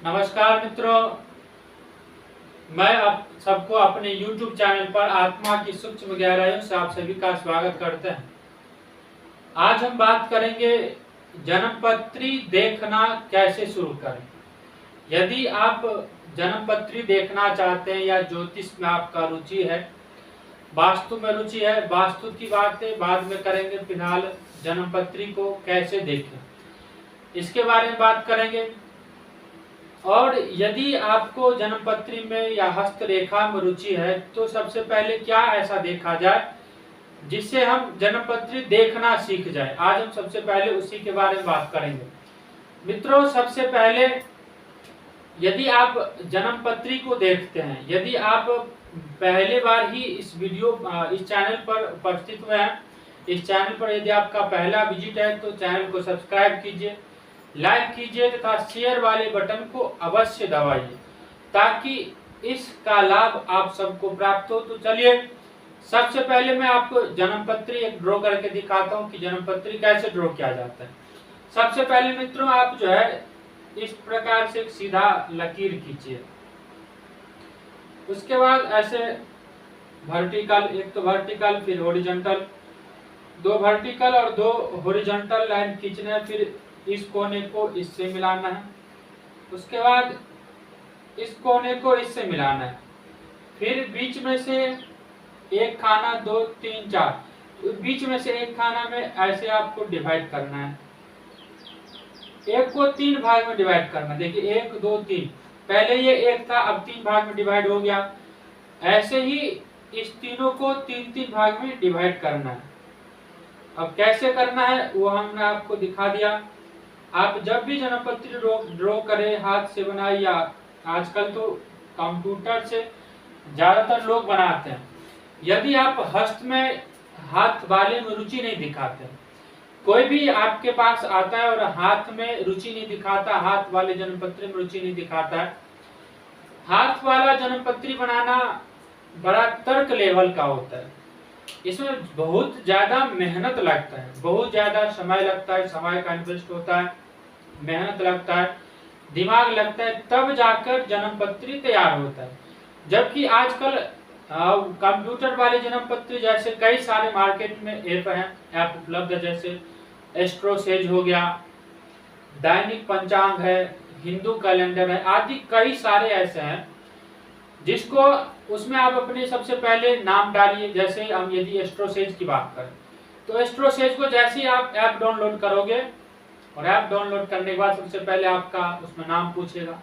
नमस्कार मित्रों, मैं आप सबको अपने YouTube चैनल पर आत्मा की सूक्ष्म गहराइयों से आप सभी का स्वागत करते हैं। आज हम बात करेंगे जन्मपत्री देखना कैसे शुरू करें। यदि आप जन्मपत्री देखना चाहते हैं या ज्योतिष में आपका रुचि है, वास्तु में रुचि है, वास्तु की बातें बाद में करेंगे। फिलहाल जन्मपत्री को कैसे देखें इसके बारे में बात करेंगे। और यदि आपको जन्मपत्री में या हस्तरेखा में रुचि है तो सबसे पहले क्या ऐसा देखा जाए जिससे हम जन्मपत्री देखना सीख जाए। आज हम सबसे पहले उसी के बारे में बात करेंगे। मित्रों, सबसे पहले यदि आप जन्मपत्री को देखते हैं, यदि आप पहले बार ही इस चैनल पर उपस्थित हुए हैं, इस चैनल पर यदि आपका पहला विजिट है तो चैनल को सब्सक्राइब कीजिए, लाइक कीजिए तथा शेयर वाले बटन को अवश्य दबाइए ताकि इसका लाभ आप सबको प्राप्त हो। तो चलिए सबसे पहले मैं आपको जन्मपत्री एक ड्रॉ करके दिखाता हूं कि जन्मपत्री कैसे ड्रॉ किया जाता है। सबसे पहले मित्रों, आप जो है इस प्रकार से एक सीधा लकीर खींचिए। उसके बाद ऐसे वर्टिकल, एक तो वर्टिकल फिर हॉरिजॉन्टल, दो वर्टिकल और दो हॉरिजॉन्टल लाइन खींचना है। फिर इस कोने को इससे मिलाना है, उसके बाद इस कोने को इससे मिलाना है। फिर बीच में से एक खाना, 2 3 4, बीच में से एक खाना में ऐसे आपको डिवाइड करना है। एक को 3 भाग में डिवाइड करना। देखिए 1 2 3, पहले ये एक था, अब 3 भाग में डिवाइड हो गया। ऐसे ही इस तीनों को 3 भाग में डिवाइड करना है। अब कैसे करना है वो हमने आपको दिखा दिया। आप जब भी जन्मपत्री ड्रॉ करें, हाथ से बनाए या आजकल तो कंप्यूटर से ज्यादातर लोग बनाते हैं। यदि आप हस्त में हाथ वाले में रुचि नहीं दिखाते, कोई भी आपके पास आता है और हाथ में रुचि नहीं दिखाता, हाथ वाले जन्मपत्री में रुचि नहीं दिखाता है, हाथ वाला जन्मपत्री बनाना बड़ा तर्क लेवल का होता है। इसमें बहुत ज्यादा मेहनत लगता है, बहुत ज्यादा समय लगता है, समय का इन्वेस्ट होता है, मेहनत लगता है, दिमाग लगता है, तब जाकर जन्मपत्री तैयार होता है। जबकि आजकल कंप्यूटर वाले जन्मपत्री जैसे कई सारे मार्केट में ऐप उपलब्ध है, जैसे एस्ट्रोसेज हो गया, दैनिक पंचांग है, हिंदू कैलेंडर है, आदि कई सारे ऐसे हैं जिसको उसमें आप अपने सबसे पहले नाम डालिए। जैसे हम यदि एस्ट्रोसेज की बात करें तो एस्ट्रोसेज को जैसे ही आप ऐप डाउनलोड करोगे और ऐप डाउनलोड करने के बाद सबसे पहले आपका उसमें नाम पूछेगा,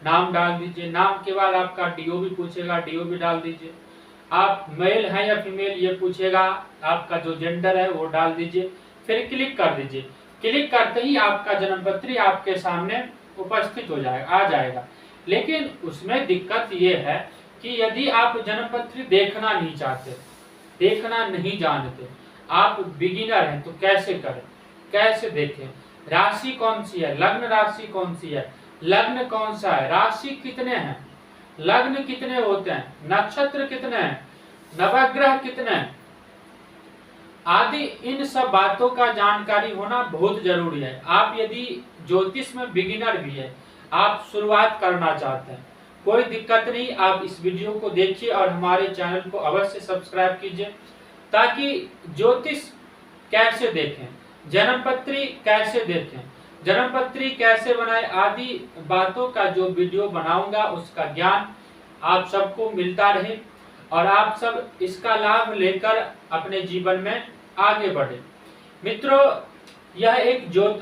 नाम डाल दीजिए। नाम के बाद आपका डीओबी पूछेगा, डीओबी डाल दीजिए। आप मेल हैं या फीमेल ये पूछेगा, आपका जो जेंडर है वो डाल दीजिए, फिर क्लिक कर दीजिए। क्लिक करते ही आपका जन्मपत्री आपके सामने उपस्थित हो जाएगा, आ जाएगा। लेकिन उसमें दिक्कत ये है कि यदि आप जन्मपत्री देखना नहीं चाहते, देखना नहीं जानते, आप बिगिनर हैं, तो कैसे करें, कैसे देखें। राशि कौन सी है, लग्न राशि कौन सी है, लग्न कौन सा है, राशि कितने हैं, लग्न कितने होते हैं, नक्षत्र कितने हैं, नवग्रह कितने हैं, आदि इन सब बातों का जानकारी होना बहुत जरूरी है। आप यदि ज्योतिष में बिगिनर भी है, आप शुरुआत करना चाहते हैं, कोई दिक्कत नहीं, आप इस वीडियो को देखिए और हमारे चैनल को अवश्य सब्सक्राइब कीजिए ताकि ज्योतिष कैसे देखें, जन्मपत्री कैसे देखें, जन्मपत्री कैसे बनाए, आदि बातों का जो वीडियो बनाऊंगा उसका ज्ञान आप सबको मिलता रहे और आप सब इसका लाभ लेकर अपने जीवन में आगे बढ़े। मित्रों, यह एक जो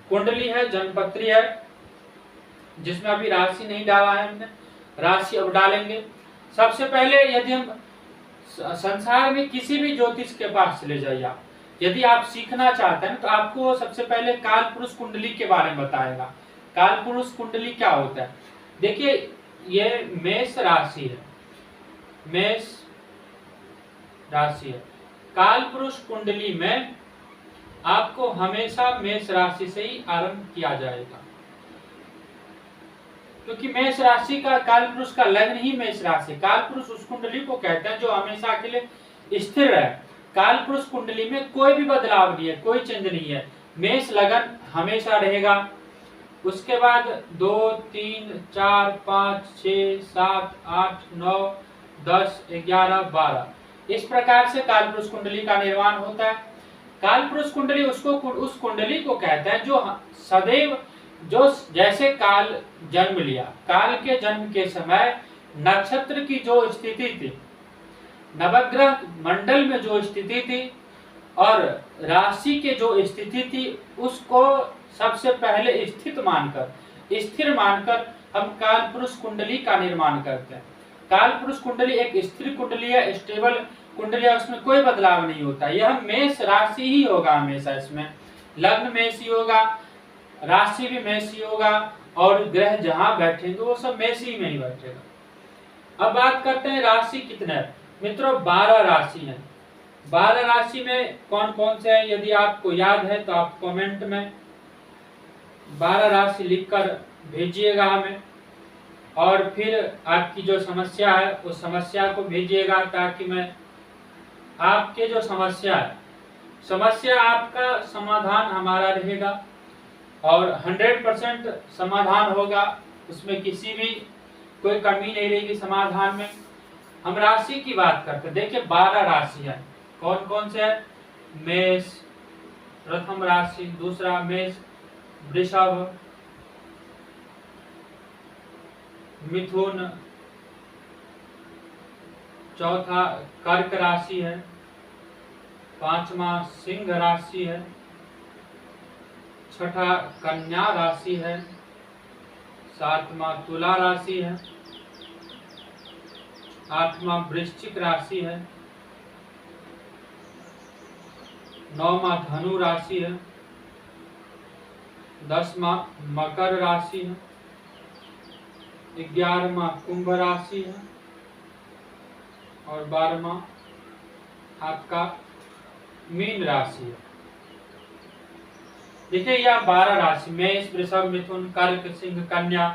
कुंडली है, जन्मपत्री है, जिसमें अभी राशि नहीं डाला है हमने, राशि अब डालेंगे। सबसे पहले यदि हम संसार में किसी भी ज्योतिष के पास चले जाइए, आप यदि आप सीखना चाहते हैं तो आपको सबसे पहले काल पुरुष कुंडली के बारे में बताएगा। काल पुरुष कुंडली क्या होता है, देखिए ये मेष राशि है, मेष राशि है। काल पुरुष कुंडली में आपको हमेशा मेष राशि से ही आरंभ किया जाएगा, क्योंकि मेष राशि का काल पुरुष का लग्न ही मेष राशि। काल पुरुष उस कुंडली को कहते हैं जो हमेशा के लिए स्थिर है। काल पुरुष कुंडली में कोई भी बदलाव नहीं है, कोई चेंज नहीं है, मेष लगन हमेशा रहेगा। उसके बाद 2 3 4 5 6 7 8 9 10 11 12 इस प्रकार से कालपुरुष कुंडली का निर्माण होता है। कालपुरुष कुंडली उस कुंडली को कहते हैं जो सदैव जो जैसे काल जन्म लिया, काल के जन्म के समय नक्षत्र की जो स्थिति थी, नवग्रह मंडल में जो स्थिति थी और राशि के जो स्थिति थी उसको सबसे पहले स्थिर मानकर हम कालपुरुष कुंडली का निर्माण करते हैं। कालपुरुष कुंडली एक स्थिर कुंडली है, स्टेबल कुंडली है, उसमें कोई बदलाव नहीं होता। यह मेष राशि ही होगा हमेशा, इसमें लग्न मेष ही होगा, राशि भी मेष ही होगा और ग्रह जहां बैठेंगे वो सब मेष ही में ही बैठेगा। अब बात करते हैं राशि कितने मित्रों, 12 राशि है। 12 राशि में कौन कौन से हैं, यदि आपको याद है तो आप कमेंट में 12 राशि लिखकर भेजिएगा हमें, और फिर आपकी जो समस्या है उस समस्या को भेजिएगा ताकि मैं आपके जो समस्या आपका समाधान हमारा रहेगा और 100% समाधान होगा, उसमें किसी भी कोई कमी नहीं रहेगी समाधान में। हम राशि की बात करते हैं। देखिए 12 राशि है, कौन कौन से है, मेष प्रथम राशि, दूसरा मेष, वृषभ, मिथुन, चौथा कर्क राशि है, पांचवा सिंह राशि है, छठा कन्या राशि है, सातवां तुला राशि है, आठवां वृश्चिक राशि है, नौवां धनु राशि है, 10वां मकर राशि है, 11वां कुंभ राशि है और 12वां आपका मीन राशि है। देखिए यह 12 राशि मेष, वृषभ, मिथुन, कर्क, सिंह, कन्या,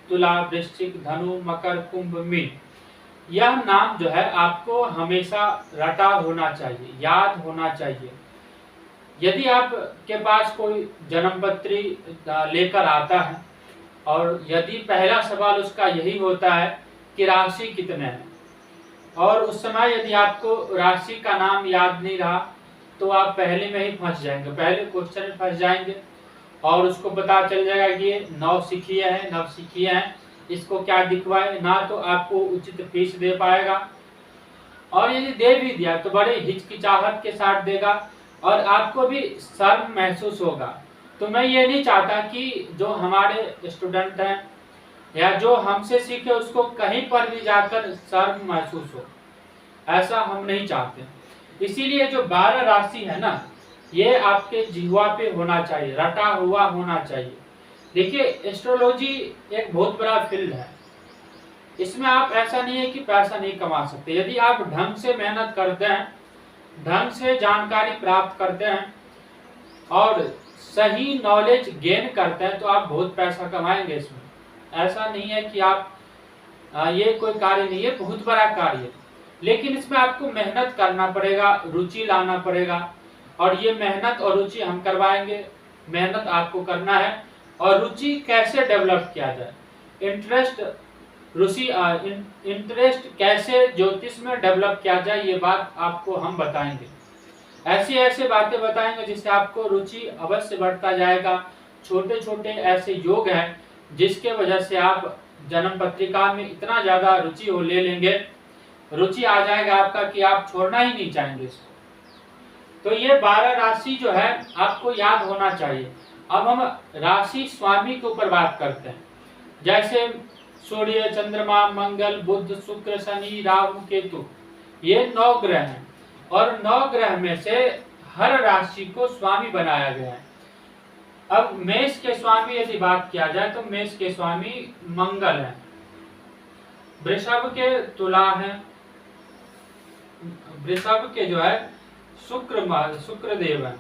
तुला, वृश्चिक, धनु, मकर, कुंभ, मीन, यह नाम जो है आपको हमेशा रटा होना चाहिए, याद होना चाहिए। यदि आपके पास कोई जन्मपत्री लेकर आता है और यदि पहला सवाल उसका यही होता है कि राशि कितने हैं, और उस समय यदि आपको राशि का नाम याद नहीं रहा तो आप पहले में ही फंस जाएंगे, पहले क्वेश्चन में फंस जाएंगे और उसको पता चल जाएगा कि ये नवसिखिए हैं, इसको क्या दिखवाए, ना तो आपको उचित फीस दे पाएगा और यदि दे भी दिया तो बड़े हिचकिचाहट के साथ देगा और आपको भी शर्म महसूस होगा। तो मैं ये नहीं चाहता कि जो हमारे स्टूडेंट हैं या जो हमसे सीखे उसको कहीं पर भी जाकर शर्म महसूस हो, ऐसा हम नहीं चाहते। इसीलिए जो 12 राशि है ना, ये आपके जिह्वा पे होना चाहिए, रटा हुआ होना चाहिए। देखिए एस्ट्रोलॉजी एक बहुत बड़ा फील्ड है, इसमें आप ऐसा नहीं है कि पैसा नहीं कमा सकते। यदि आप ढंग से मेहनत करते हैं, ढंग से जानकारी प्राप्त करते हैं और सही नॉलेज गेन करते हैं तो आप बहुत पैसा कमाएंगे। इसमें ऐसा नहीं है कि आप ये कोई कार्य नहीं है, बहुत बड़ा कार्य है, लेकिन इसमें आपको मेहनत करना पड़ेगा, रुचि लाना पड़ेगा और ये मेहनत और रुचि हम करवाएंगे। मेहनत आपको करना है और रुचि कैसे डेवलप किया जाए, इंटरेस्ट कैसे ज्योतिष में डेवलप किया जाए, ये बात आपको हम बताएंगे। ऐसे बातें बताएंगे जिससे आपको रुचि अवश्य बढ़ता जाएगा। छोटे छोटे ऐसे योग हैं जिसके वजह से आप जन्म पत्रिका में इतना ज्यादा रुचि हो ले लेंगे, रुचि आ जाएगा आपका कि आप छोड़ना ही नहीं चाहेंगे इसको। तो ये 12 राशि जो है आपको याद होना चाहिए। अब हम राशि स्वामी के ऊपर बात करते हैं। जैसे सूर्य, चंद्रमा, मंगल, बुध, शुक्र, शनि, राहु, केतु, ये 9 ग्रह हैं और 9 ग्रह में से हर राशि को स्वामी बनाया गया है। अब मेष के स्वामी यदि बात किया जाए तो मेष के स्वामी मंगल है, वृषभ के तुला है, वृषभ के जो है शुक्र देव है,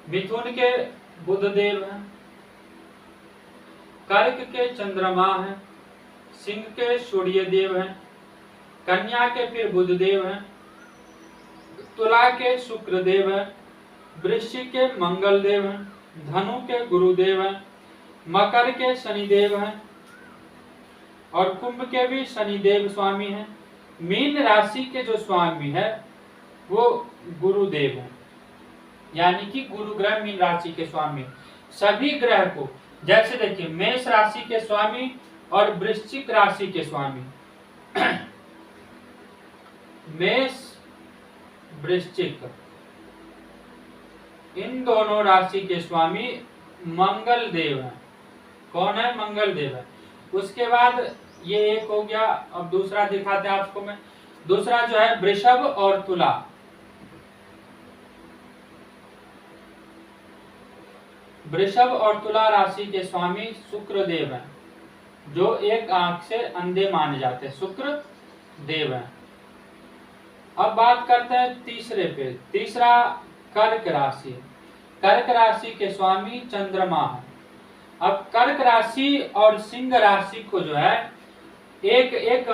मिथुन के बुध देव है, कर्क के चंद्रमा है, सिंह के सूर्य देव है, कन्या के फिर बुध देव है, तुला के शुक्र देव है, वृश्चिक के मंगल देव है, धनु के गुरुदेव है, मकर के शनिदेव हैं और कुंभ के भी शनिदेव स्वामी हैं। मीन राशि के जो स्वामी है वो गुरुदेव हैं, यानी कि गुरु ग्रह मीन राशि के स्वामी। सभी ग्रह को जैसे देखिए मेष राशि के स्वामी और वृश्चिक राशि के स्वामी मेष वृश्चिक, इन दोनों राशि के स्वामी मंगल देव हैं। कौन है? मंगल देव है। उसके बाद ये एक हो गया। अब दूसरा दिखाते हैं आपको मैं। दूसरा जो है वृषभ और तुला। वृषभ और तुला राशि के स्वामी शुक्र देव हैं, जो एक आंख से अंधे माने जाते हैं, शुक्र देव हैं। अब बात करते हैं तीसरे पे। तीसरा कर्क राशि। कर्क राशि के स्वामी चंद्रमा है। अब कर्क राशि और सिंह राशि को जो है एक एक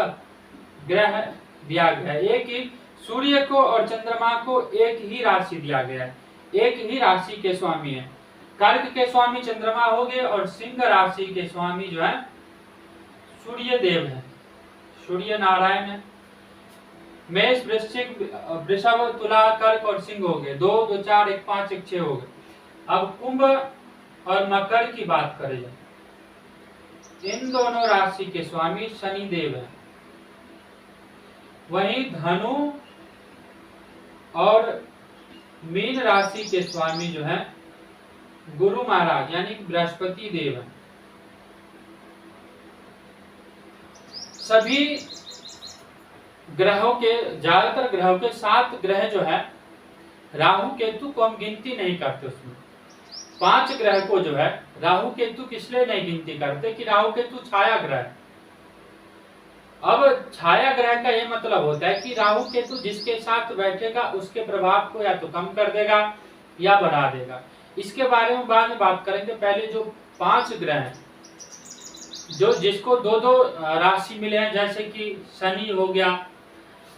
ग्रह दिया गया है। एक ही सूर्य को और चंद्रमा को एक ही राशि दिया गया है, एक ही राशि के स्वामी है। कर्क के स्वामी चंद्रमा हो गए और सिंह राशि के स्वामी जो है सूर्य देव है, सूर्य नारायण है। मेष वृश्चिक वृषभ तुला कर्क और सिंह हो गए। 2 2 4 1 5 1 6 हो गए। अब कुंभ और मकर की बात करें, इन दोनों राशि के स्वामी शनि देव है। वहीं धनु और मीन राशि के स्वामी जो है गुरु महाराज यानी बृहस्पति देव है। सभी ग्रहों के, ज्यादातर ग्रहों के 7 ग्रह जो है, राहु केतु को हम गिनती नहीं करते उसमें। 5 ग्रह को जो है राहु केतु किसलिए नहीं गिनती करते कि राहु केतु छाया ग्रह है। अब छाया ग्रह का ये मतलब होता है कि राहु केतु जिसके साथ बैठेगा उसके प्रभाव को या तो कम कर देगा या बढ़ा देगा। इसके बारे में बाद में बात करेंगे। पहले जो 5 ग्रह हैं, जो जिसको 2 राशि मिले हैं, जैसे कि शनि हो गया,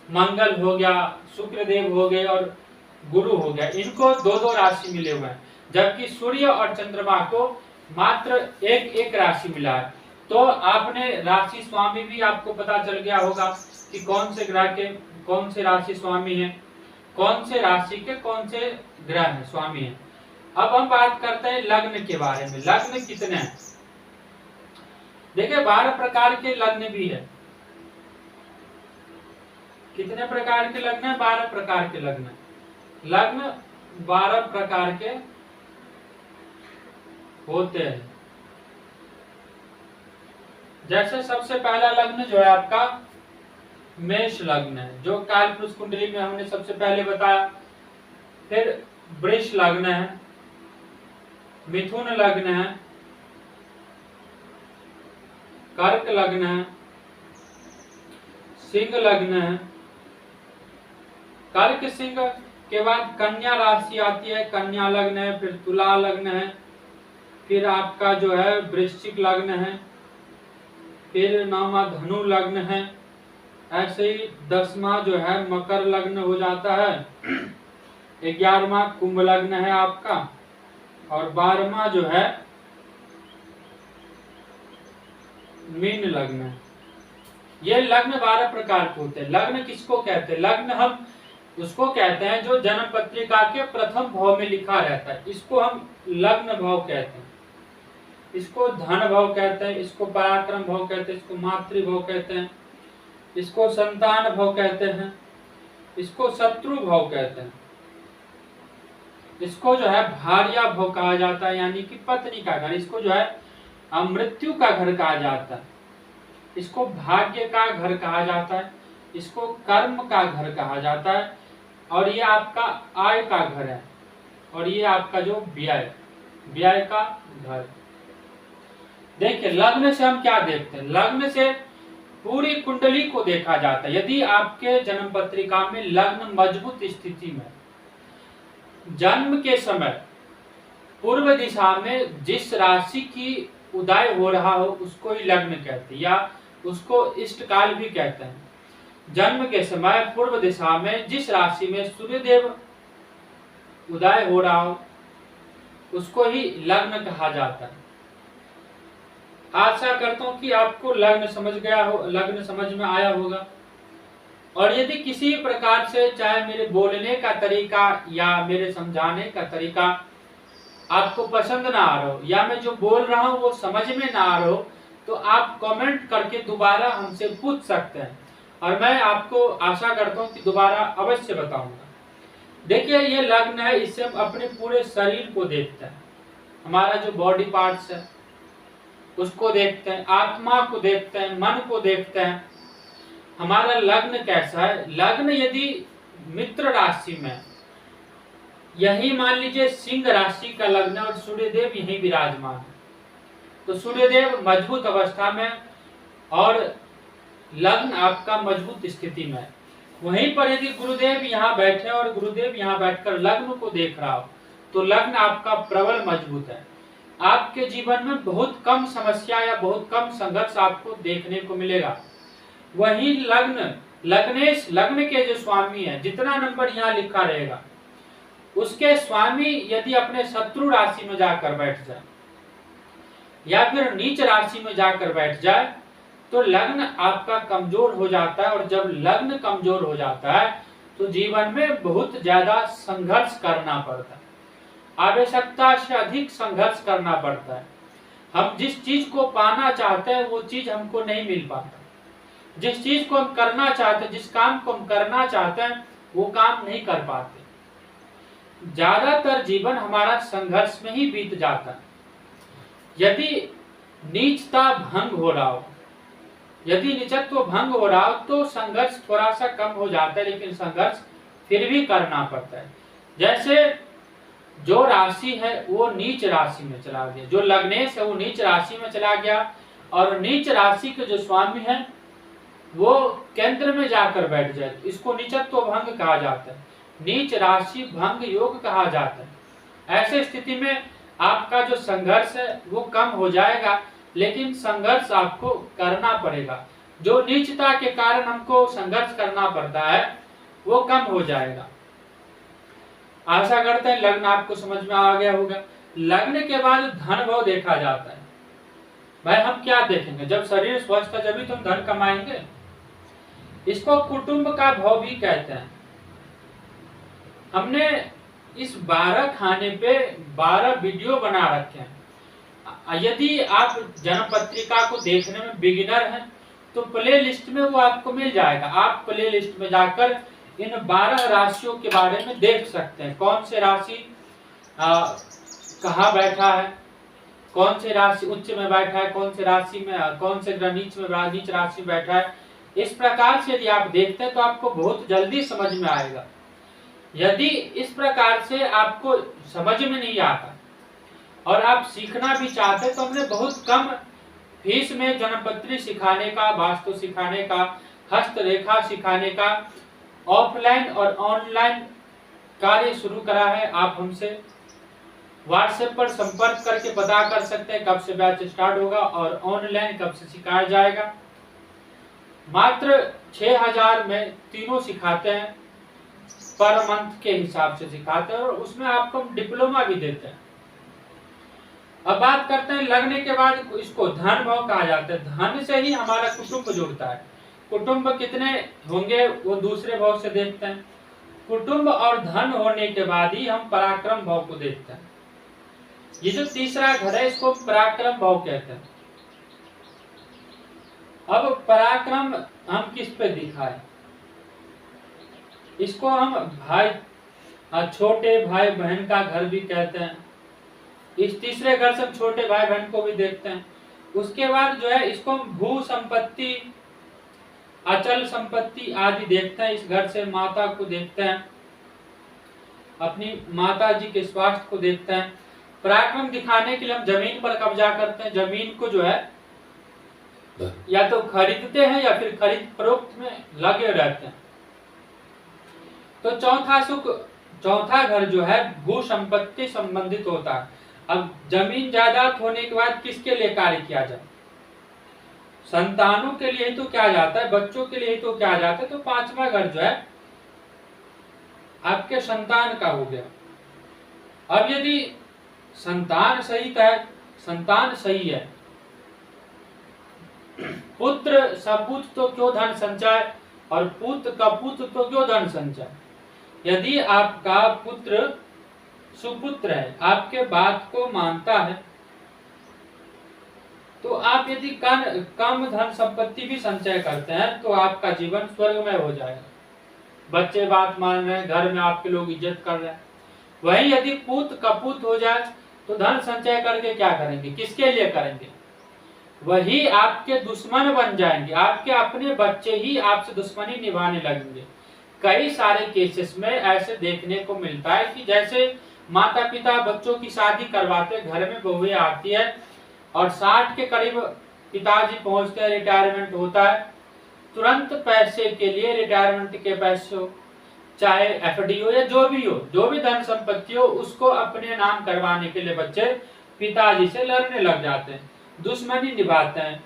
मंगल हो गया, शुक्रदेव हो गए और गुरु हो गया, इनको 2 राशि मिले हुए हैं। जबकि सूर्य और चंद्रमा को मात्र एक राशि मिला है। तो आपने राशि स्वामी भी आपको पता चल गया होगा कि कौन से ग्रह के कौन से राशि स्वामी हैं, कौन से राशि के कौन से ग्रह हैं स्वामी हैं। अब हम बात करते हैं लग्न के बारे में। लग्न कितने हैं? देखिए 12 प्रकार के लग्न भी है। कितने प्रकार के लग्न है? 12 प्रकार के लग्न। लग्न 12 प्रकार के होते हैं। जैसे सबसे पहला लग्न जो है आपका मेष लग्न है, जो कालपुरुष कुंडली में हमने सबसे पहले बताया। फिर वृष लग्न है, मिथुन लग्न है, कर्क लग्न है, सिंह लग्न है। कर्क सिंह के बाद कन्या राशि आती है, कन्या लग्न है। फिर तुला लग्न है, फिर आपका जो है वृश्चिक लग्न है, फिर 9वां धनु लग्न है। ऐसे ही 10वां जो है मकर लग्न हो जाता है, 11वां कुंभ लग्न है आपका, और 12वां जो है मीन लग्न है। ये लग्न 12 प्रकार के होते हैं। लग्न किसको कहते हैं? लग्न हम उसको कहते हैं जो जन्म पत्रिका के प्रथम भाव में लिखा रहता है, इसको हम लग्न भाव कहते हैं। इसको धन भाव कहते हैं, इसको पराक्रम भाव कहते हैं, इसको मातृ भाव कहते हैं, इसको संतान भाव कहते हैं, इसको शत्रु भाव कहते हैं, इसको जो है भार्या भाव कहा जाता है यानी कि पत्नी का घर, इसको जो है मृत्यु का घर कहा जाता है, इसको भाग्य का घर कहा जाता है, इसको कर्म का घर कहा जाता है, और ये आपका आय का घर है, और ये आपका जो व्यय का घर। देखिए लग्न से हम क्या देखते हैं? लग्न से पूरी कुंडली को देखा जाता है। यदि आपके जन्म पत्रिका में लग्न मजबूत स्थिति में, जन्म के समय पूर्व दिशा में जिस राशि की उदय हो रहा हो उसको ही लग्न कहते हैं, या उसको इष्ट काल भी कहते हैं। जन्म के समय पूर्व दिशा में जिस राशि में सूर्यदेव उदय हो रहा हो उसको ही लग्न कहा जाता है। आशा करता हूँ कि आपको लग्न समझ गया हो, लग्न समझ में आया होगा। और यदि किसी प्रकार से चाहे मेरे बोलने का तरीका या मेरे समझाने का तरीका आपको पसंद ना आ रहा हो, या मैं जो बोल रहा हूँ वो समझ में ना आ रहा हो, तो आप कमेंट करके दोबारा हमसे पूछ सकते हैं और मैं आपको आशा करता हूँ कि दोबारा अवश्य बताऊंगा। देखिए ये लग्न है, इससे हम अपने पूरे शरीर को देखते हैं, हमारा जो बॉडी पार्ट्स है उसको देखते हैं, आत्मा को देखते हैं, मन को देखते हैं। हमारा लग्न कैसा है? लग्न यदि मित्र राशि में, यही मान लीजिए सिंह राशि का लग्न और सूर्यदेव यही विराजमान है, तो सूर्यदेव मजबूत अवस्था में और लग्न आपका मजबूत स्थिति में। वहीं पर यदि गुरुदेव यहाँ बैठे और गुरुदेव यहाँ बैठकर लग्न को देख रहा हो, तो लग्न आपका प्रबल मजबूत है। आपके जीवन में बहुत कम समस्या या बहुत कम संघर्ष आपको देखने को मिलेगा। वही लग्न लग्नेश, लग्न के जो स्वामी है, जितना नंबर यहाँ लिखा रहेगा, उसके स्वामी यदि अपने शत्रु राशि में जाकर बैठ जाए या फिर नीच राशि में जाकर बैठ जाए, तो लग्न आपका कमजोर हो जाता है। और जब लग्न कमजोर हो जाता है तो जीवन में बहुत ज्यादा संघर्ष करना पड़ता है, आवश्यकता से अधिक संघर्ष करना पड़ता है। हम जिस चीज को पाना चाहते हैं वो चीज हमको नहीं मिल पाता, जिस चीज को हम करना चाहते हैं, जिस काम को हम करना चाहते हैं, वो काम नहीं कर पाते। ज्यादातर जीवन हमारा संघर्ष में ही बीत जाता है। यदि नीचता भंग हो रहा हो, यदि निचत्व भंग हो रहा हो, तो संघर्ष थोड़ा सा कम हो जाता है, लेकिन संघर्ष फिर भी करना पड़ता है। जैसे जो राशि है वो नीच राशि में चला गया, जो लग्नेश है वो नीच राशि में चला गया, और नीच राशि के जो स्वामी है वो केंद्र में जाकर बैठ जाए, इसको नीचत्व भंग कहा जाता है, नीच राशि भंग योग कहा जाता है। ऐसे स्थिति में आपका जो संघर्ष है वो कम हो जाएगा, लेकिन संघर्ष आपको करना पड़ेगा। जो नीचता के कारण हमको संघर्ष करना पड़ता है वो कम हो जाएगा। आशा करते हैं लग्न आपको समझ में आ गया होगा। लग्न के बाद धन भाव देखा जाता है। भाई हम क्या देखेंगे? जब शरीर स्वस्थ है जब ही तुम धन कमाएंगे। इसको कुटुंब का भाव भी कहते हैं। हमने इस 12 खाने पे 12 वीडियो बना रखे हैं। यदि आप जन्म पत्रिका को देखने में बिगिनर हैं तो प्ले लिस्ट में वो आपको मिल जाएगा। आप प्ले लिस्ट में जाकर इन 12 राशियों के बारे में देख सकते हैं, कौन से राशि कहाँ बैठा है, कौन से राशि उच्च में बैठा है, कौन से राशि में, कौन से ग्रह नीच राशि में बैठा है। इस प्रकार से यदि आप देखते हैं तो आपको बहुत जल्दी समझ में आएगा। यदि इस प्रकार से आपको समझ में नहीं आता और आप सीखना भी चाहते तो हमने बहुत कम फीस में जन्मपत्री सिखाने का, वास्तु सिखाने का, हस्तरेखा सिखाने का, ऑफलाइन और ऑनलाइन कार्य शुरू करा है। आप हमसे व्हाट्सएप पर संपर्क करके पता कर सकते हैं कब से बैच स्टार्ट होगा और ऑनलाइन कब से सिखाया जाएगा। मात्र 6000 में तीनों सिखाते हैं, पर मंथ के हिसाब से सिखाते हैं, और उसमें आपको डिप्लोमा भी देते हैं। अब बात करते हैं लगने के बाद इसको धन भाव कहा जाता है। धन से ही हमारा कुटुंब जुड़ता है। कुटुंब कितने होंगे वो दूसरे भाव से देखते हैं। कुटुंब और धन होने के बाद ही हम पराक्रम भाव को देखते हैं। ये जो तीसरा घर है इसको पराक्रम भाव कहते हैं। अब पराक्रम हम किस पे दिखाए? इसको हम भाई, छोटे भाई बहन का घर भी कहते हैं। इस तीसरे घर से छोटे भाई बहन को भी देखते हैं। उसके बाद जो है इसको हम भू संपत्ति, अचल संपत्ति आदि देखते हैं। इस घर से माता को देखते हैं, अपनी माता जी के स्वास्थ्य को देखते हैं। पराक्रम दिखाने के लिए हम जमीन पर कब्जा करते हैं। जमीन को जो है या तो खरीदते हैं या फिर खरीद फरोख्त में लगे रहते हैं। तो चौथा घर जो है भू संपत्ति संबंधित होता है। अब जमीन जायदाद होने के बाद किसके लिए कार्य किया जाए? संतानों के लिए ही तो किया जाता है, बच्चों के लिए ही तो किया जाता है। तो 5वां घर जो है आपके संतान का हो गया। अब यदि संतान सही है पुत्र सपूत तो क्यों धन संचय, और पुत्र कपूत तो क्यों धन संचय। यदि आपका पुत्र सुपुत्र है, आपके बात को मानता है, तो आप यदि कम धन संपत्ति भी संचय करते हैं तो आपका जीवन स्वर्गमय हो जाएगा। बच्चे बात मान रहे हैं, घर में आपके लोग इज्जत कर रहे हैं। वहीं यदि पुत्र कपूत हो जाए तो धन संचय करके क्या करेंगे, किसके लिए करेंगे, वही आपके दुश्मन बन जाएंगे। आपके अपने बच्चे ही आपसे दुश्मनी निभाने लगेंगे। कई सारे केसेस में ऐसे देखने को मिलता है कि जैसे माता पिता बच्चों की शादी करवाते, घर में बहुएं आती है और 60 के करीब पिताजी पहुंचते हैं, रिटायरमेंट होता है, तुरंत पैसे के लिए, रिटायरमेंट के पैसे हो, चाहे एफडी हो या जो भी धन संपत्ति हो, उसको अपने नाम करवाने के लिए बच्चे पिताजी से लड़ने लग जाते हैं, दुश्मनी निभाते हैं।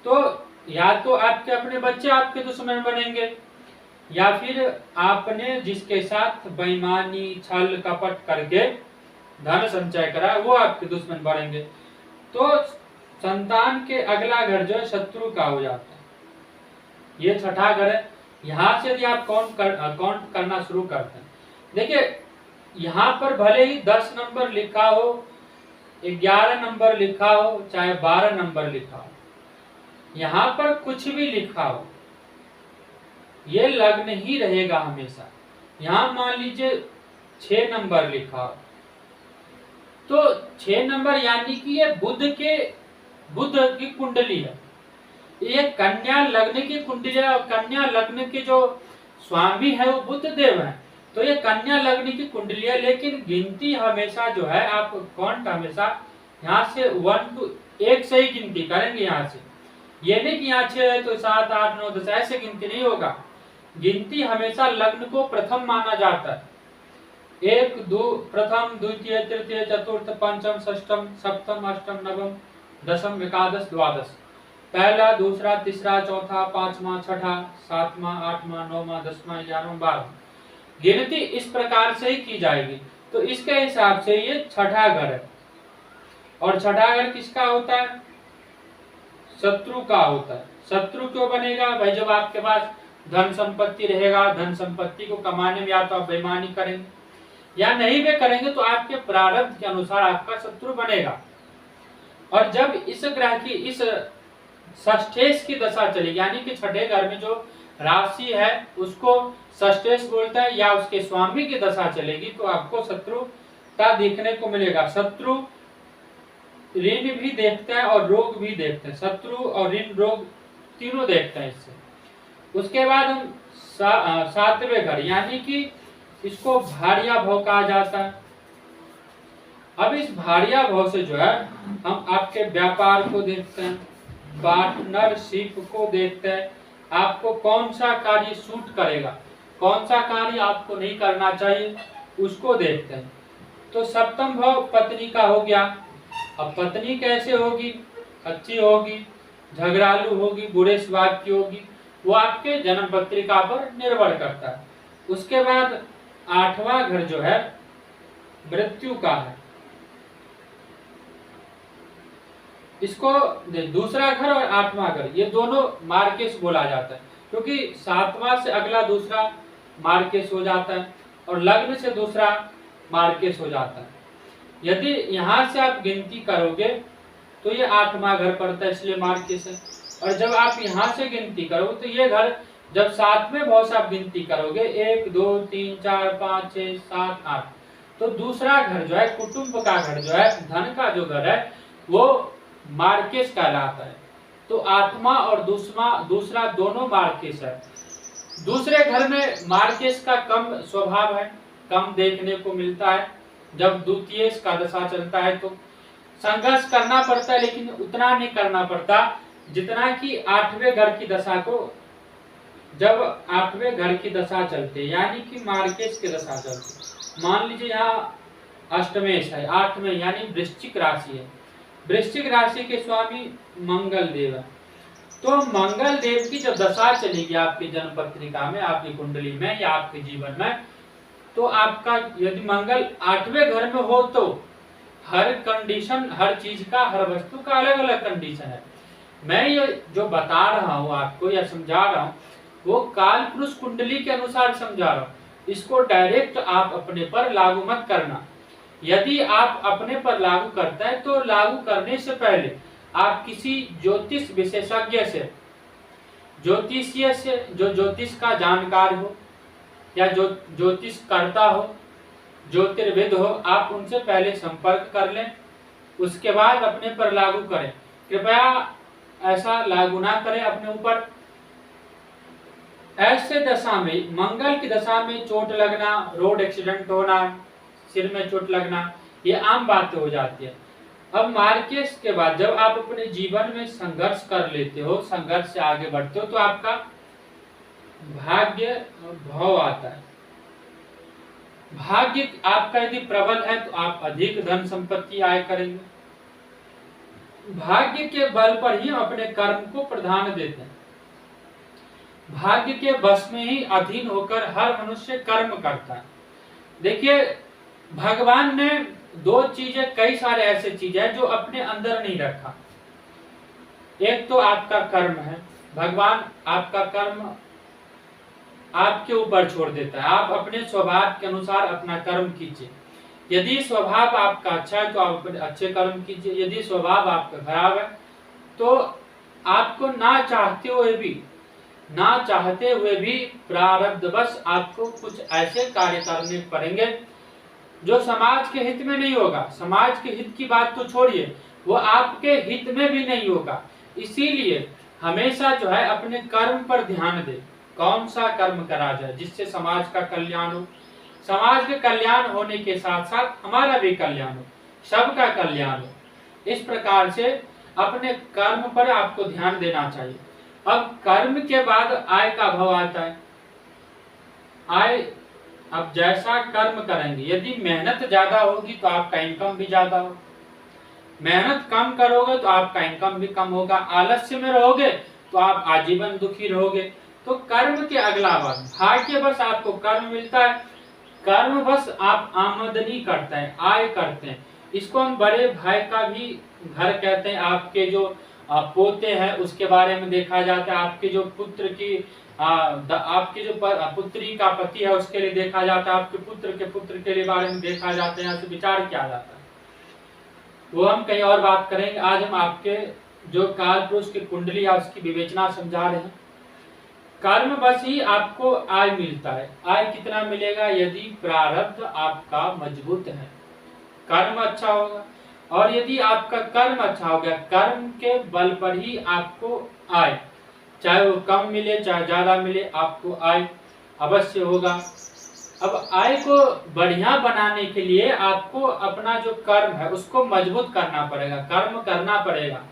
तो या तो आपके अपने बच्चे आपके दुश्मन बनेंगे, या फिर आपने जिसके साथ बेईमानी छल कपट करके धन संचय करा वो आपके दुश्मन बनेंगे। तो संतान के अगला घर जो है शत्रु का हो जाता है। ये छठा घर है। यहाँ से यदि आप काउंट करना शुरू करते हैं, देखिए यहाँ पर भले ही 10 नंबर लिखा हो, 11 नंबर लिखा हो, चाहे 12 नंबर लिखा हो, यहाँ पर कुछ भी लिखा हो, ये लग्न ही रहेगा हमेशा। यहाँ मान लीजिए 6 नंबर लिखा हो, तो 6 नंबर यानी कि ये बुध की कुंडली है, ये कन्या लग्न की कुंडली है, और कन्या लग्न के जो स्वामी है वो बुध देव है। तो ये कन्या लग्न की कुंडली है, लेकिन गिनती हमेशा जो है, आप काउंट हमेशा यहाँ से 1 to 1 से ही गिनती करेंगे। यहाँ से ये नहीं कि यहाँ 6 है तो 7 8 9 10 ऐसे गिनती नहीं होगा। गिनती हमेशा लग्न को प्रथम माना जाता है। 1 2 प्रथम, द्वितीय, तृतीय, चतुर्थ, पंचम, षष्ठम, सप्तम, अष्टम, नवम, दशम, एकादश, द्वादश। पहला, दूसरा, तीसरा, चौथा, पांचवा, छठा, सातवां, आठवां, नौवां, 10वां, 11वां, 12वां। गिनती इस प्रकार से ही की जाएगी। तो इसके हिसाब से ये छठा घर है। और छठा घर किसका होता है? शत्रु का होता है। शत्रु क्यों बनेगा भाई? जब आपके पास धन संपत्ति रहेगा, धन संपत्ति को कमाने में या तो आप बेईमानी करेंगे या नहीं भी करेंगे तो आपके प्रारब्ध के अनुसार आपका शत्रु बनेगा। और जब इस ग्रह की इस षष्ठेश की दशा चलेगी, यानी कि छठे घर में जो राशि है उसको षष्ठेश बोलता है, या उसके स्वामी की दशा चलेगी, तो आपको शत्रुता देखने को मिलेगा। शत्रु ऋण भी देखते हैं और रोग भी देखते हैं। शत्रु और ऋण रोग तीनों देखते हैं इससे। उसके बाद हम सातवें घर, यानी कि इसको भारिया भव कहा जाता है। अब इस भारिया भव से जो है हम आपके व्यापार को देखते हैं, पार्टनरशिप को देखते हैं, आपको कौन सा कार्य सूट करेगा, कौन सा कार्य आपको नहीं करना चाहिए, उसको देखते हैं। तो सप्तम भाव पत्नी का हो गया। अब पत्नी कैसे होगी? अच्छी होगी, झगड़ालू होगी, बुरे स्वभाव की होगी, वो आपके जन्म पत्रिका पर निर्भर करता है। उसके बाद आठवां घर जो है मृत्यु का है। इसको दूसरा घर और आठवां घर, ये दोनों मार्केश बोला जाता है, क्योंकि सातवां से अगला दूसरा मार्केश हो जाता है और लग्न से दूसरा मार्केश हो जाता है। यदि यहाँ से आप गिनती करोगे तो ये आठवां घर पड़ता है, इसलिए मार्केश है। और जब आप यहाँ से गिनती करोगे तो ये घर, जब सातवें भाव से आप गिनती करोगे 1 2 3 4 5 6 7 8, तो दूसरा घर जो है कुटुंब का घर जो है, धन का जो घर है, वो मार्केश कहलाता है। तो आठवां और दूसरा दोनों मार्केश है। दूसरे घर में मार्केश का कम स्वभाव है, कम देखने को मिलता है। जब द्वितीय का दशा चलता है तो संघर्ष करना पड़ता है, लेकिन उतना नहीं करना पड़ता जितना कि आठवें घर की दशा को, जब आठवें घर की दशा चलते, यानी कि मार्केश की दशा चलती। मान लीजिए यहाँ अष्टमेश है, 8वें यानी वृश्चिक राशि है। वृश्चिक राशि के स्वामी मंगल देव है। तो मंगल देव की जब दशा चलेगी आपकी जन्म पत्रिका में, आपकी कुंडली में या आपके जीवन में, तो आपका यदि मंगल 8वें घर में हो तो हर कंडीशन, हर चीज का, हर वस्तु का अलग अलग कंडीशन है। मैं ये जो बता रहा हूँ आपको या समझा रहा हूँ वो काल पुरुष कुंडली के अनुसार समझा रहा हूँ। इसको डायरेक्ट आप अपने पर लागू मत करना। यदि आप अपने पर लागू करते हैं तो लागू करने से पहले आप किसी ज्योतिष विशेषज्ञ से, ज्योतिषीय से, जो ज्योतिष का जानकार हो या जो ज्योतिष करता हो, ज्योतिर्विद हो, आप उनसे पहले संपर्क कर लें, उसके बाद अपने पर लागू करें। कृपया ऐसा लागू ना करें अपने ऊपर। ऐसे दशा में, मंगल की दशा में चोट लगना, रोड एक्सीडेंट होना, सिर में चोट लगना, ये आम बातें हो जाती है। अब मार्केस के बाद जब आप अपने जीवन में संघर्ष कर लेते हो, संघर्ष से आगे बढ़ते हो, तो आपका भाग्य भाव आता है। भाग्य आपका यदि प्रबल है तो आप अधिक धन संपत्ति आय करेंगे। भाग्य के बल पर ही अपने कर्म को प्राधान्य देते हैं। भाग्य के बस में ही अधीन होकर हर मनुष्य कर्म करता है। देखिए, भगवान ने दो चीजें, कई सारे ऐसे चीजें हैं जो अपने अंदर नहीं रखा। एक तो आपका कर्म है। भगवान आपका कर्म आपके ऊपर छोड़ देता है। आप अपने स्वभाव के अनुसार अपना कर्म कीजिए। यदि स्वभाव आपका अच्छा है तो आप अच्छे कर्म कीजिए। यदि स्वभाव आपका खराब है तो आपको ना चाहते हुए भी प्रारब्धवश आपको कुछ ऐसे कार्य करने पड़ेंगे जो समाज के हित में नहीं होगा। समाज के हित की बात तो छोड़िए, वो आपके हित में भी नहीं होगा। इसीलिए हमेशा जो है अपने कर्म पर ध्यान दे। कौन सा कर्म करा जाए जिससे समाज का कल्याण हो। समाज के कल्याण होने के साथ साथ हमारा भी कल्याण हो, सबका कल्याण हो। इस प्रकार से अपने कर्म पर आपको ध्यान देना चाहिए। अब कर्म के बाद आय का भाव आता है। आय, अब जैसा कर्म करेंगे, यदि मेहनत ज्यादा होगी तो आपका इनकम भी ज्यादा होगा। मेहनत कम करोगे तो आपका इनकम भी कम होगा। आलस्य में रहोगे तो आप आजीवन दुखी रहोगे। तो कर्म के अगला बार भाग्य बस आपको कर्म मिलता है। कर्म बस आप आमदनी करते हैं, आय करते हैं। इसको हम बड़े भाई का भी घर कहते हैं। आपके जो पोते हैं उसके बारे में देखा जाता है। आपके जो पुत्र की आपकी जो पुत्री का पति है उसके लिए देखा जाता है। आपके पुत्र के लिए बारे में देखा जाता है, यहाँ से विचार किया जाता है। वो हम कहीं और बात करेंगे। आज हम आपके जो काल पुरुष की कुंडली है उसकी विवेचना समझा रहे हैं। कर्म बस ही आपको आय मिलता है। आय कितना मिलेगा? यदि प्रारब्ध आपका मजबूत है, कर्म अच्छा होगा। और यदि आपका कर्म अच्छा हो गया, कर्म के बल पर ही आपको आय, चाहे वो कम मिले चाहे ज्यादा मिले, आपको आय अवश्य होगा। अब आय को बढ़िया बनाने के लिए आपको अपना जो कर्म है उसको मजबूत करना पड़ेगा, कर्म करना पड़ेगा।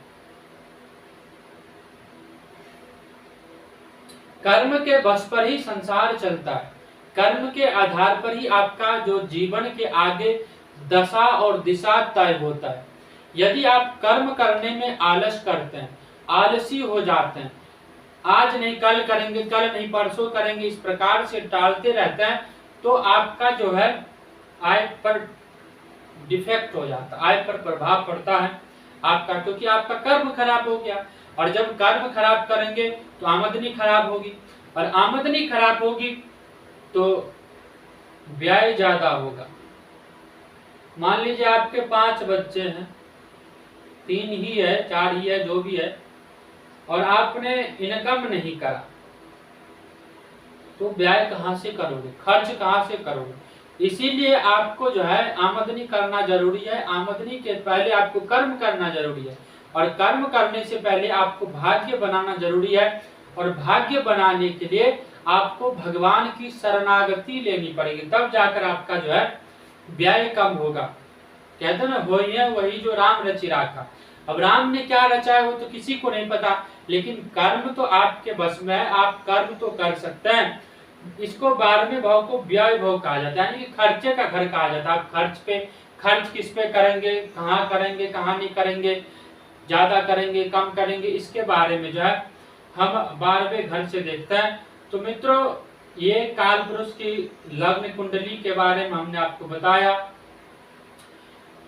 कर्म के बस पर ही संसार चलता है। कर्म के आधार पर ही आपका जो जीवन के आगे दशा और दिशा तय होता है। यदि आप कर्म करने में आलस करते हैं, आलसी हो जाते हैं, आज नहीं कल करेंगे, कल नहीं परसों करेंगे, इस प्रकार से टालते रहते हैं, तो आपका जो है आय पर डिफेक्ट हो जाता है, आय पर प्रभाव पड़ता है आपका, क्योंकि आपका कर्म खराब हो गया। और जब कर्म खराब करेंगे तो आमदनी खराब होगी, और आमदनी खराब होगी तो व्यय ज्यादा होगा। मान लीजिए आपके 5 बच्चे हैं, 3 ही है, 4 ही है, जो भी है, और आपने इनकम नहीं करा, तो व्यय कहां से करोगे, खर्च कहां से करोगे। इसीलिए आपको जो है आमदनी करना जरूरी है। आमदनी के पहले आपको कर्म करना जरूरी है, और कर्म करने से पहले आपको भाग्य बनाना जरूरी है। और भाग्य बनाने के लिए आपको भगवान की शरणागति लेनी पड़ेगी, तब जाकर आपका जो है व्यय कम होगा। कहते ना, वही जो राम रचि राखा। अब राम ने क्या रचा है वो तो किसी को नहीं पता, लेकिन कर्म तो आपके बस में है, आप कर्म तो कर सकते हैं। इसको 12वें भाव को व्यय भाव कहा जाता है, यानी कि खर्चे का घर कहा जाता है। आप खर्च किस पे करेंगे, कहाँ नहीं करेंगे, ज्यादा करेंगे कम करेंगे, इसके बारे में जो है हम 12वें घर से देखते हैं। तो मित्रों, ये काल पुरुष की लग्न कुंडली के बारे में हमने आपको बताया,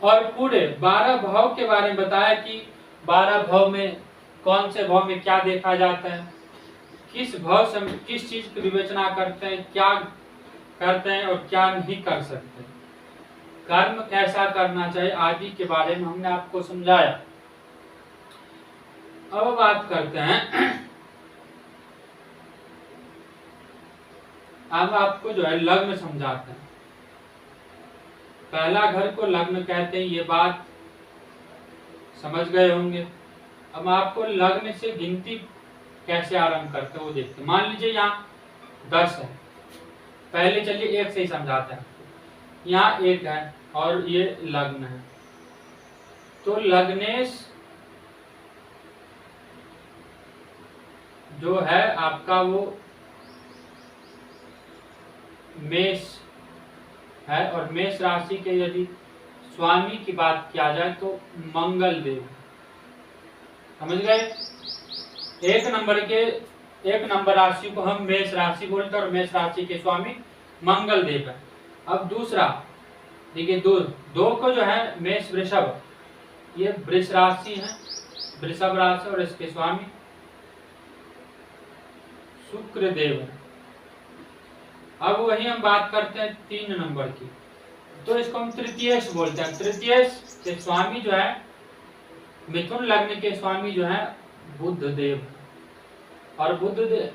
और पूरे 12 भाव के बारे में बताया कि 12 भाव में कौन से भाव में क्या देखा जाता है, किस भाव से किस चीज की विवेचना करते हैं, क्या करते हैं और क्या नहीं कर सकते, कर्म कैसा करना चाहिए आदि के बारे में हमने आपको समझाया। अब बात करते हैं, अब आपको जो है लग्न समझाते हैं। पहला घर को लग्न कहते हैं, ये बात समझ गए होंगे। अब आपको लग्न से गिनती कैसे आरंभ करते हैं वो देखते हैं। मान लीजिए यहाँ 10 है, पहले चलिए 1 से ही समझाते हैं। यहाँ 1 है और ये लग्न है, तो लग्नेश जो है आपका वो मेष है, और मेष राशि के यदि स्वामी की बात किया जाए तो मंगल देव। समझ गए? एक नंबर राशि को हम मेष राशि बोलते हैं और मेष राशि के स्वामी मंगल देव है। अब दूसरा देखिए, दो को जो है मेष वृषभ, ये वृष राशि है, वृषभ राशि, और इसके स्वामी शुक्र देव है। अब वही हम बात करते हैं 3 नंबर की, तो इसको हम तृतीयेश बोलते हैं। तृतीयेश के स्वामी जो है, मिथुन लग्न के स्वामी जो है बुध देव, और बुध देव,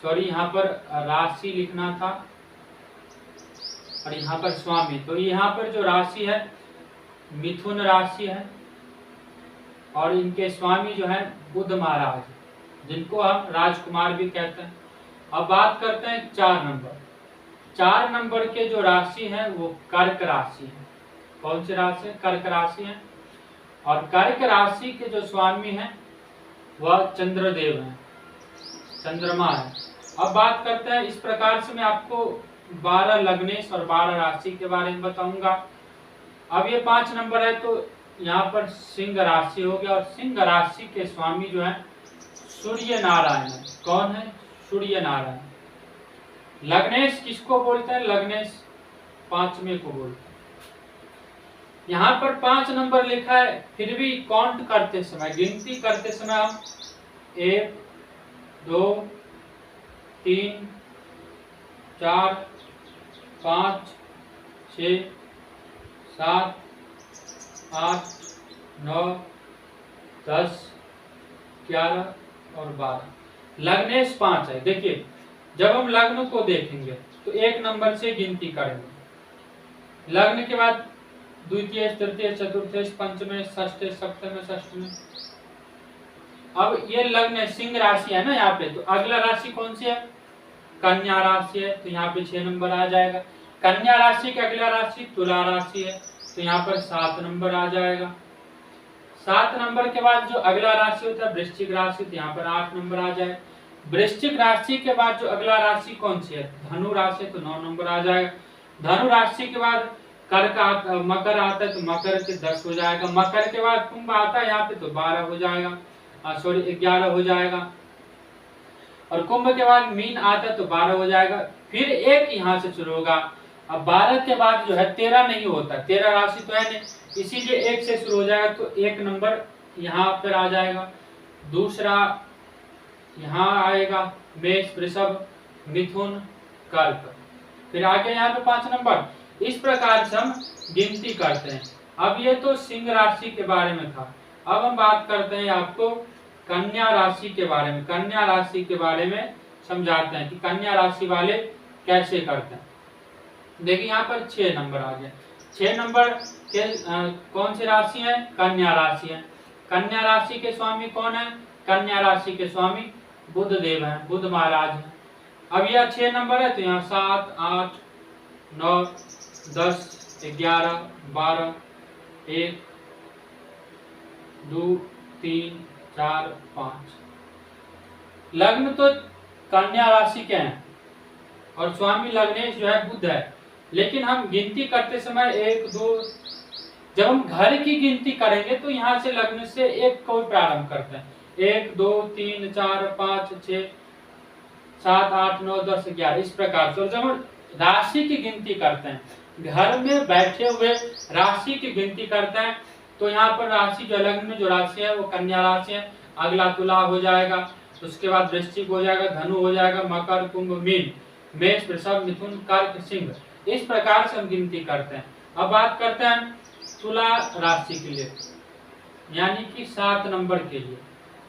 सॉरी यहाँ पर राशि लिखना था और यहाँ पर स्वामी, तो यहाँ पर जो राशि है मिथुन राशि है और इनके स्वामी जो है बुध महाराज, जिनको हम राजकुमार भी कहते हैं। अब बात करते हैं 4 नंबर। 4 नंबर के जो राशि है वो कर्क राशि है। कौन सी राशि है? कर्क राशि है, और कर्क राशि के जो स्वामी है वह चंद्रदेव है, चंद्रमा है। अब बात करते हैं, इस प्रकार से मैं आपको 12 लग्नेश और 12 राशि के बारे में बताऊंगा। अब ये 5 नंबर है, तो यहाँ पर सिंह राशि हो गया, और सिंह राशि के स्वामी जो है सूर्य नारायण है। कौन है? सूर्य नारायण। लग्नेश किसको बोलते हैं? लग्नेश 5वें को बोलते हैं। यहाँ पर 5 नंबर लिखा है, फिर भी काउंट करते समय, गिनती करते समय हम 1 2 3 4 5 6 7 8 9 10 11 और 12, लग्नेश 5 है। देखिए, जब हम लग्न को देखेंगे तो 1 नंबर से गिनती करेंगे। लग्न के बाद द्वितीय, तृतीय, चतुर्थ, पंचमें, षष्ठ, सप्तम, षष्ठम। अब ये लग्न है, सिंह राशि है ना यहाँ पे, तो अगला राशि कौन सी है? कन्या राशि है, तो यहाँ पे 6 नंबर आ जाएगा। कन्या राशि के अगला राशि तुला राशि है, तो यहाँ पर 7 नंबर आ जाएगा। 7 नंबर के बाद जो अगला राशि होता है वृश्चिक राशि, तो यहाँ पर 8 नंबर आ जाए। वृश्चिक राशि के बाद जो अगला राशि कौन सी है? धनु राशि, तो 9 नंबर आ जाएगा। धनु राशि के बाद मकर आता है, तो मकर के 10 हो जाएगा। मकर के बाद कुंभ आता है यहाँ पे, तो 12 हो जाएगा, सॉरी 11 हो जाएगा। और कुंभ के बाद मीन आता है तो 12 हो जाएगा। फिर एक यहाँ से शुरू होगा। अब 12 के बाद जो है 13 नहीं होता, 13 राशि तो है नहीं, इसीलिए 1 से शुरू हो जाएगा, तो 1 नंबर यहाँ पर आ जाएगा। दूसरा यहाँ आएगा मेष, वृषभ, मिथुन, कर्क, फिर आगे यहाँ पे 5 नंबर। इस प्रकार से हम गिनती करते हैं। अब ये तो सिंह राशि के बारे में था। अब हम बात करते हैं आपको कन्या राशि के बारे में। कन्या राशि के बारे में समझाते हैं कि कन्या राशि वाले कैसे करते हैं। देखिए यहाँ पर 6 नंबर आ गया। 6 नंबर के कौन सी राशि है? कन्या राशि है। कन्या राशि के स्वामी कौन है? कन्या राशि के स्वामी बुध देव है, बुध महाराज है। अब यह 6 नंबर है, तो यहाँ 7 8 9 10 11 12 1 2 3 4 5। लग्न तो कन्या राशि के हैं और स्वामी लग्नेश जो है बुध है, लेकिन हम गिनती करते समय 1 2, जब हम घर की गिनती करेंगे तो यहाँ से लग्न से 1 को प्रारंभ करते हैं। 1 2 3 4 5 6 7 8 9 10 11 इस प्रकार से। और जब हम राशि की गिनती करते हैं, घर में बैठे हुए राशि की गिनती करते हैं, तो यहाँ पर राशि जो लग्न में जो राशि है वो कन्या राशि है। अगला तुला हो जाएगा, उसके बाद वृश्चिक हो जाएगा, धनु हो जाएगा, मकर, कुंभ, मीन, मेष, वृषभ, मिथुन, कर्क, सिंह। इस प्रकार से हम गिनती करते हैं। अब बात करते हैं तुला राशि के लिए, यानी कि 7 नंबर के लिए।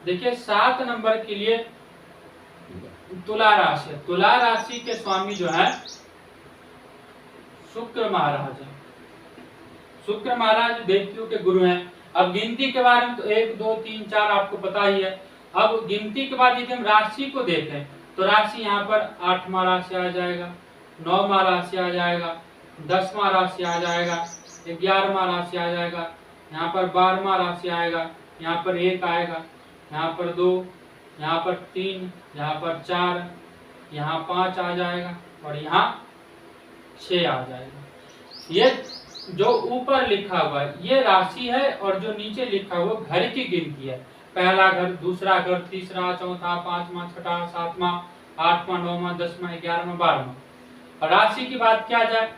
देखिए 7 नंबर के लिए तुला राशि, तुला राशि के स्वामी जो है शुक्र महाराज है। शुक्र महाराज देवतियों के गुरु हैं। अब गिनती के बारे में तो 1 2 3 4 आपको पता ही है। अब गिनती के बाद यदि हम राशि को देखें तो राशि यहाँ पर 8वां राशि आ जाएगा, 9वां राशि आ जाएगा, 10वां राशि आ जाएगा, 11वां राशि आ जाएगा, यहाँ पर 12वां राशि आएगा, यहाँ पर 1 आएगा, यहाँ पर 2, यहाँ पर 3, यहाँ पर 4, यहाँ 5 आ जाएगा और यहाँ 6 आ जाएगा। ये जो ऊपर लिखा हुआ है ये राशि है और जो नीचे लिखा हुआ घर की गिनती है। पहला घर, दूसरा घर, तीसरा, चौथा, 5वां, 6वां, 7वां, 8वां, 9वां, 10वां, 11वां, 12वां। और राशि की बात किया जाए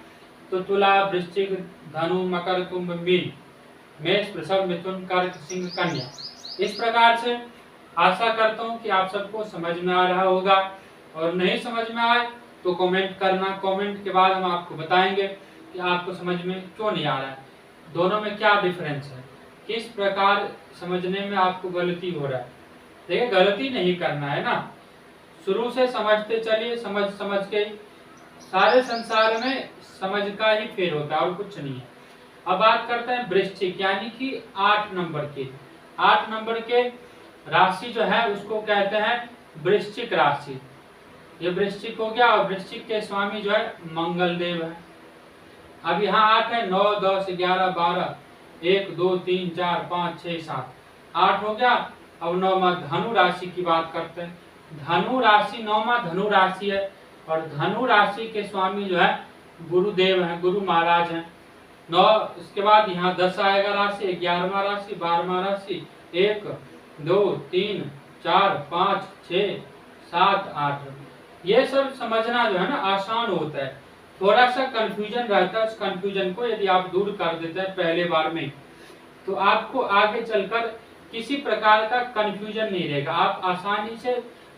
तो तुला, वृश्चिक, धनु, मकर, कुंभ, मीन, मेष, वृषभ, मिथुन, कर्क, सिंह, कन्या। इस प्रकार से आशा करता हूँ कि आप सबको समझ में आ रहा होगा, और नहीं समझ में आए तो कमेंट करना। कमेंट के बाद हम आपको बताएंगे कि आपको समझ में क्यों नहीं आ रहा है, दोनों में क्या डिफरेंस है, किस प्रकार समझने में आपको गलती हो रहा है। देखिए गलती नहीं करना है ना, शुरू से समझते चलिए, समझ समझ के। सारे संसार में समझ का ही फेर होता है और कुछ नहीं है। अब बात करते हैं वृश्चिक, यानी कि 8 नंबर के। 8 नंबर के राशि जो है उसको कहते हैं वृश्चिक राशि। ये वृश्चिक हो गया और वृश्चिक के स्वामी जो है मंगल देव है। अब यहाँ 8 है, 9 10 11 12, 1 2 3 4 5 6 7, 8 हो गया। अब 9वां धनु राशि की बात करते हैं। धनु राशि 9वां धनु राशि है और धनु राशि के स्वामी जो है गुरुदेव है, गुरु महाराज हैं। 9 इसके बाद यहाँ 10 आएगा राशि, 11वां राशि, 12वां राशि, 1 2 3 4 5 6 7 8। ये सब समझना जो है ना आसान होता है, थोड़ा सा कंफ्यूजन रहता है। उस कंफ्यूजन को यदि आप दूर कर देते हैं पहले बार में तो आपको आगे चलकर किसी प्रकार का कंफ्यूजन नहीं रहेगा। आप आसानी से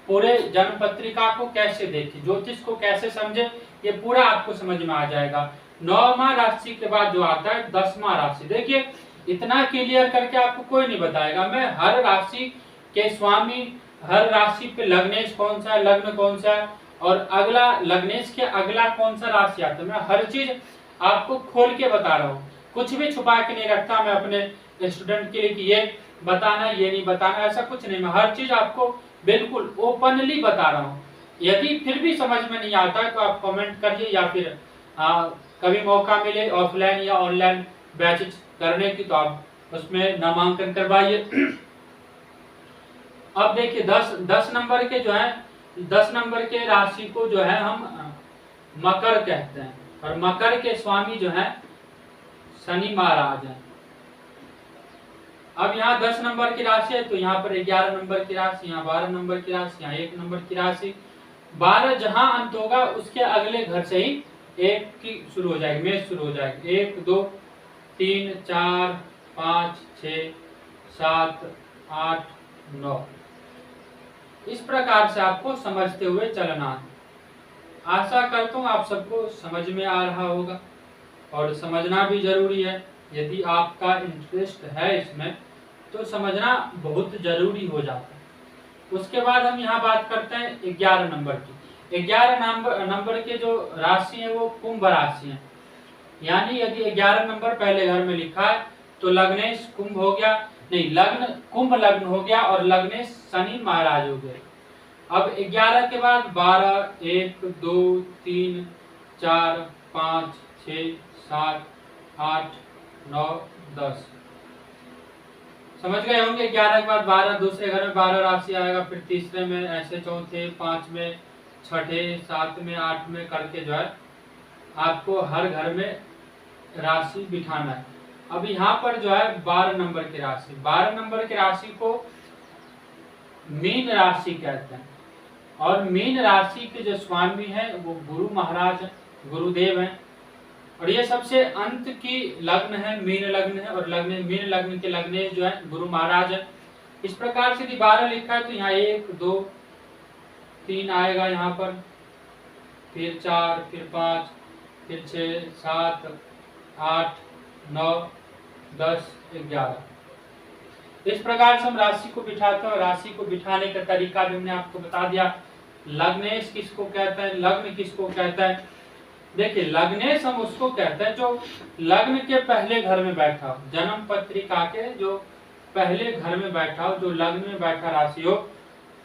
पूरे जन्म पत्रिका को कैसे देखें, ज्योतिष को कैसे समझे, ये पूरा आपको समझ में आ जाएगा। 9वां राशि के बाद जो आता है 10वां राशि। देखिए इतना क्लियर करके आपको कोई नहीं बताएगा। मैं हर राशि के स्वामी, हर राशि पे लग्नेश कौन सा है, लग्न कौन सा है और अगला लग्नेश के अगला कौन सा राशि आता है, मैं हर चीज आपको खोल के बता रहा हूँ। कुछ भी छुपा के नहीं रखता मैं अपने स्टूडेंट के लिए कि ये बताना ये नहीं बताना, ऐसा कुछ नहीं। मैं हर चीज आपको बिल्कुल ओपनली बता रहा हूँ। यदि फिर भी समझ में नहीं आता है तो आप कमेंट करिए, या फिर कभी मौका मिले ऑफलाइन या ऑनलाइन बैचेज करने की तो आप उसमें नामांकन करवाइए। अब देखिए 10 नंबर के जो है, 10 नंबर के राशि को जो है हम मकर कहते हैं और मकर के स्वामी जो है शनि महाराज हैं। अब यहाँ 10 नंबर की राशि है तो यहाँ पर 11 नंबर की राशि, यहाँ 12 नंबर की राशि, यहाँ 1 नंबर की राशि। 12 जहां अंत होगा उसके अगले घर से ही 1 की शुरू हो जाएगी, मेष शुरू हो जाएगी। 1 2 3 4 5 6 7 8 9। इस प्रकार से आपको समझते हुए चलना है। आशा करता हूँ आप सबको समझ में आ रहा होगा, और समझना भी जरूरी है। यदि आपका इंटरेस्ट है इसमें तो समझना बहुत जरूरी हो जाता है। उसके बाद हम यहाँ बात करते हैं 11 नंबर की। 11 नंबर के जो राशि है वो कुंभ राशि है। यानी यदि 11 नंबर पहले घर में लिखा है तो लग्नेश कुंभ हो गया, नहीं लग्न कुंभ लग्न हो गया और लग्नेश शनि महाराज हो गए। अब 11 के बाद 12 1 2 3 4 5 6 7 8 9 10। समझ गए होंगे। 11 के बाद 12, दूसरे घर में 12 राशि आएगा, फिर तीसरे में ऐसे, चौथे, 5वें, 6ठे, 7वें, 8वें करके जो है आपको हर घर में राशि बिठाना है। अब यहाँ पर जो है 12 नंबर की राशि, 12 नंबर की राशि को मीन राशि कहते हैं और मीन राशि के जो स्वामी हैं वो गुरु महाराज हैं, गुरुदेव हैं। और ये सबसे अंत की लग्न है, मीन लग्न है, और मीन लग्न के लग्न जो है गुरु महाराज है। इस प्रकार से यदि 12 लिखा है तो यहाँ 1 2 3 आएगा यहाँ पर, फिर 4, फिर 5, फिर 6, 7, 8, 9, 10, 11। इस प्रकार से हम राशि को बिठाते हैं। राशि को बिठाने का तरीका भी हमने आपको बता दिया। लग्नेश किसको कहता है, लग्न किसको कहता है? देखिए, लग्नेश हम उसको कहते हैं जो लग्न के पहले घर में बैठा हो, जन्म पत्रिका के जो पहले घर में बैठा हो, जो लग्न में बैठा राशि हो,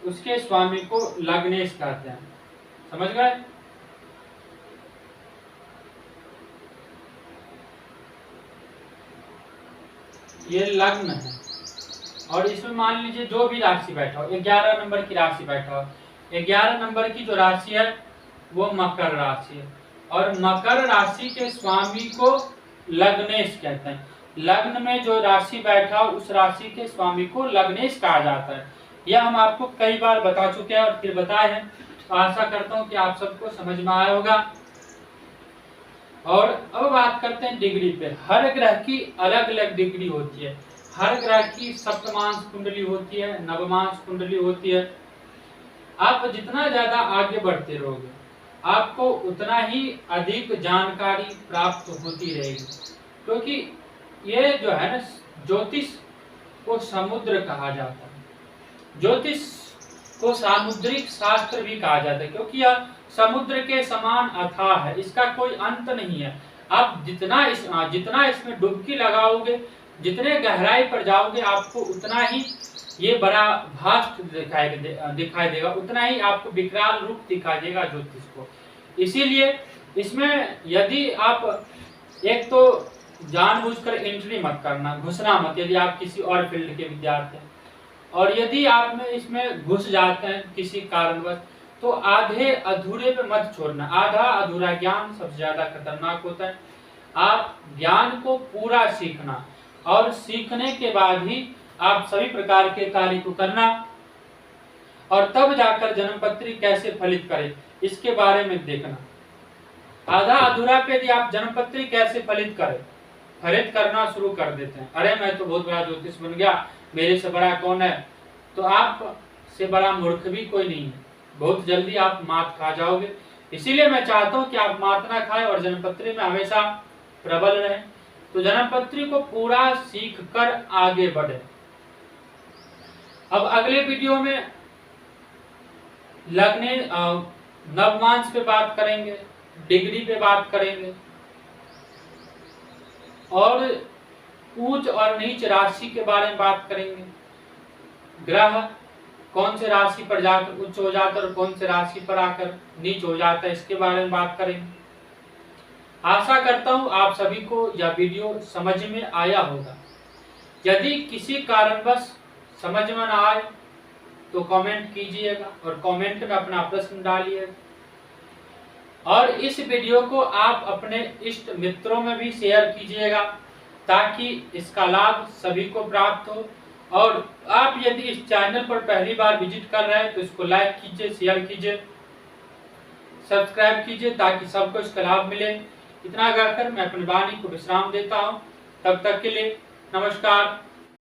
उसके स्वामी को लग्नेश कहते हैं। समझ गए? ये लग्न है। और इसमें मान लीजिए जो भी राशि बैठा हो, 11 नंबर की राशि बैठा हो, 11 नंबर की जो राशि है वो मकर राशि है, और मकर राशि के स्वामी को लग्नेश कहते हैं। लग्न में जो राशि बैठा हो उस राशि के स्वामी को लग्नेश कहा जाता है। यह हम आपको कई बार बता चुके हैं और फिर बताए हैं, तो आशा करता हूं कि आप सबको समझ में आया होगा। और अब बात करते हैं डिग्री पे। हर ग्रह की अलग अलग डिग्री होती है। हर ग्रह की सप्तमांश कुंडली होती है, नवमांश कुंडली होती है। आप जितना ज्यादा आगे बढ़ते रहोगे आपको उतना ही अधिक जानकारी प्राप्त होती रहेगी, क्योंकि ये जो है ना, ज्योतिष को समुद्र कहा जाता है। ज्योतिष को सामुद्रिक शास्त्र भी कहा जाता है, क्योंकि यह समुद्र के समान अथाह है, इसका कोई अंत नहीं है। आप जितना इसमें डुबकी लगाओगे, जितने गहराई पर जाओगे, आपको उतना ही ये बड़ा भास्ट दिखाई देगा, उतना ही आपको विकराल रूप दिखाई देगा ज्योतिष को। इसीलिए इसमें यदि आप एक तो जानबूझकर एंट्री मत करना, घुसना मत, यदि आप किसी और फील्ड के विद्यार्थी हैं। और यदि आप में इसमें घुस जाते हैं किसी कारणवश, तो आधे अधूरे पे मत छोड़ना। आधा अधूरा ज्ञान सबसे ज्यादा खतरनाक होता है। आप ज्ञान को पूरा सीखना, और सीखने के बाद ही आप सभी प्रकार के कार्य को करना, और तब जाकर जन्मपत्री कैसे फलित करे इसके बारे में देखना। आधा अधूरा पे यदि आप जन्मपत्री कैसे फलित करना शुरू कर देते हैं, अरे मैं तो बहुत बड़ा ज्योतिष बन गया, मेरे से बड़ा कौन है, तो आप से बड़ा मूर्ख भी कोई नहीं है। बहुत जल्दी आप मात खा जाओगे। इसीलिए मैं चाहता हूं कि आप मात ना खाएं और जन्मपत्री में हमेशा प्रबल रहें। तो जन्मपत्री को पूरा सीख कर आगे बढ़े। अब अगले वीडियो में लग्ने नवमांश पे बात करेंगे, डिग्री पे बात करेंगे, और उच्च और नीच राशि के बारे में बात करेंगे। ग्रह कौन से राशि पर जाकर उच्च हो जाता है और कौन से राशि पर आकर नीच हो जाता है, इसके बारे में बात करेंगे। आशा करता हूं आप सभी को यह वीडियो समझ में आया होगा। यदि किसी कारणवश समझ में ना आए तो कमेंट कीजिएगा, और कमेंट में अपना प्रश्न डालिएगा। और इस वीडियो को आप अपने इष्ट मित्रों में भी शेयर कीजिएगा, ताकि इसका लाभ सभी को प्राप्त हो। और आप यदि इस चैनल पर पहली बार विजिट कर रहे हैं तो इसको लाइक कीजिए, शेयर कीजिए, सब्सक्राइब कीजिए, ताकि सबको इसका लाभ मिले। इतना कहकर मैं अपनी वाणी को विश्राम देता हूं। तब तक के लिए नमस्कार।